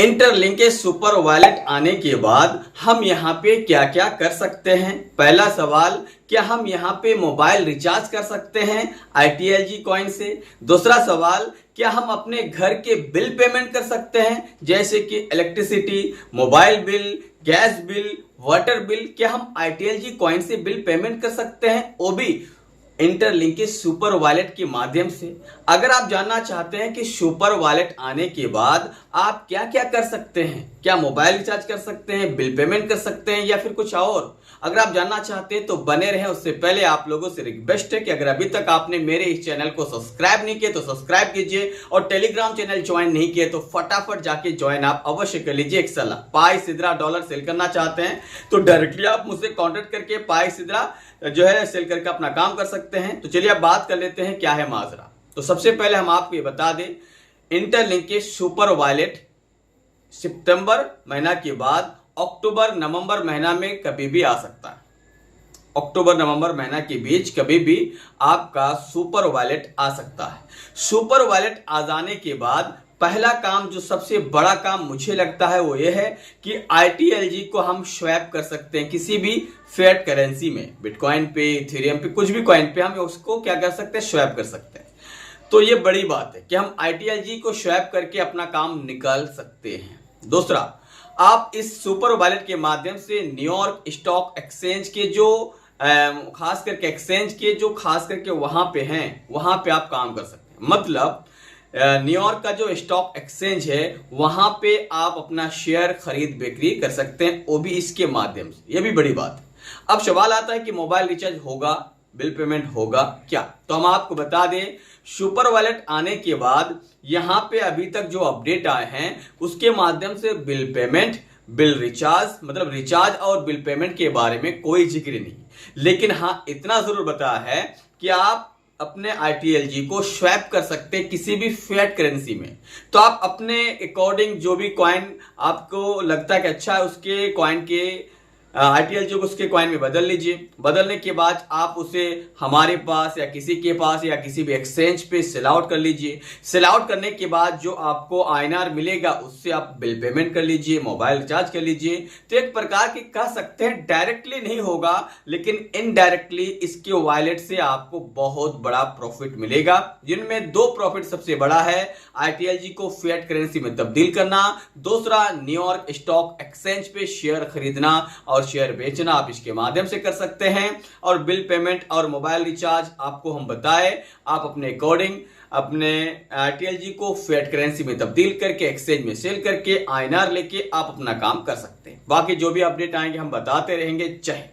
Interlinkage super wallet आने के बाद हम यहाँ पे क्या क्या कर सकते हैं। पहला सवाल, क्या हम यहाँ पे मोबाइल रिचार्ज कर सकते हैं ITLG कॉइन से। दूसरा सवाल, क्या हम अपने घर के बिल पेमेंट कर सकते हैं, जैसे कि electricity, mobile bill, gas bill, water bill, क्या हम ITLG कॉइन से बिल पेमेंट कर सकते हैं, वो भी इंटरलिंकेज सुपर वॉलेट के माध्यम से। अगर आप जानना चाहते हैं कि सुपर वॉलेट आने के बाद आप क्या क्या कर सकते हैं, क्या मोबाइल रिचार्ज कर सकते हैं, बिल पेमेंट कर सकते हैं या फिर कुछ और, अगर आप जानना चाहते हैं तो बने रहें। उससे पहले आप लोगों से रिक्वेस्ट है कि अगर अभी तक आपने मेरे इस चैनल को सब्सक्राइब नहीं किया तो सब्सक्राइब कीजिए, और टेलीग्राम चैनल ज्वाइन नहीं किया तो फटाफट जाके ज्वाइन आप अवश्य कर लीजिए। एक सलाह, पाई सिद्रा डॉलर सेल करना चाहते हैं तो डायरेक्टली आप मुझसे कॉन्टेक्ट करके पाई सिद्रा जो है सेल करके अपना काम कर सकते हैं। तो चलिए अब बात कर लेते हैं क्या है माजरा। तो सबसे पहले हम आपको ये बता दें, इंटरलिंकेज सुपर वॉलेट सितंबर महीना के बाद अक्टूबर नवंबर महीना में कभी भी आ सकता है। अक्टूबर नवंबर महीना के बीच कभी भी आपका सुपर वॉलेट आ सकता है। सुपर वॉलेट आ जाने के बाद पहला काम, जो सबसे बड़ा काम मुझे लगता है, वो ये है कि ITLG को हम स्वैप कर सकते हैं किसी भी फिएट करेंसी में, बिटकॉइन पे, इथेरियम पे, कुछ भी कॉइन पे हम उसको क्या कर सकते हैं, स्वैप कर सकते हैं। तो ये बड़ी बात है कि हम ITLG को स्वैप करके अपना काम निकाल सकते हैं। दूसरा, आप इस सुपर वॉलेट के माध्यम से न्यूयॉर्क स्टॉक एक्सचेंज के जो खास करके एक्सचेंज के जो खास करके वहां पे हैं, वहां पे आप काम कर सकते हैं। मतलब न्यूयॉर्क का जो स्टॉक एक्सचेंज है वहां पे आप अपना शेयर खरीद बिक्री कर सकते हैं, वो भी इसके माध्यम से। ये भी बड़ी बात है। अब सवाल आता है कि मोबाइल रिचार्ज होगा, बिल पेमेंट होगा क्या। तो हम आपको बता दें, सुपर वॉलेट आने के बाद यहां पे अभी तक जो अपडेट आए हैं उसके माध्यम से बिल पेमेंट, बिल रिचार्ज, मतलब रिचार्ज और बिल पेमेंट के बारे में कोई जिक्र नहीं। लेकिन हाँ, इतना जरूर बताया है कि आप अपने ITLG को स्वैप कर सकते हैं किसी भी फिएट करेंसी में। तो आप अपने अकॉर्डिंग जो भी कॉइन आपको लगता है कि अच्छा है, उसके कॉइन के ITLG को उसके कॉइन में बदल लीजिए। बदलने के बाद आप उसे हमारे पास या किसी के पास या किसी भी एक्सचेंज पे सेल आउट कर लीजिए। सेल आउट करने के बाद जो आपको INR मिलेगा उससे आप बिल पेमेंट कर लीजिए, मोबाइल रिचार्ज कर लीजिए। तो एक प्रकार की कह सकते हैं, डायरेक्टली नहीं होगा लेकिन इनडायरेक्टली इसके वॉलेट से आपको बहुत बड़ा प्रॉफिट मिलेगा, जिनमें दो प्रॉफिट सबसे बड़ा है ITLG को फिएट करेंसी में तब्दील करना, दूसरा न्यूयॉर्क स्टॉक एक्सचेंज पे शेयर खरीदना और शेयर बेचना आप इसके माध्यम से कर सकते हैं। और बिल पेमेंट और मोबाइल रिचार्ज आपको हम बताए, आप अपने अकॉर्डिंग अपने ITLG को फिएट करेंसी में तब्दील करके एक्सचेंज में सेल करके INR लेके आप अपना काम कर सकते हैं। बाकी जो भी अपडेट आएंगे हम बताते रहेंगे। जय हिंद।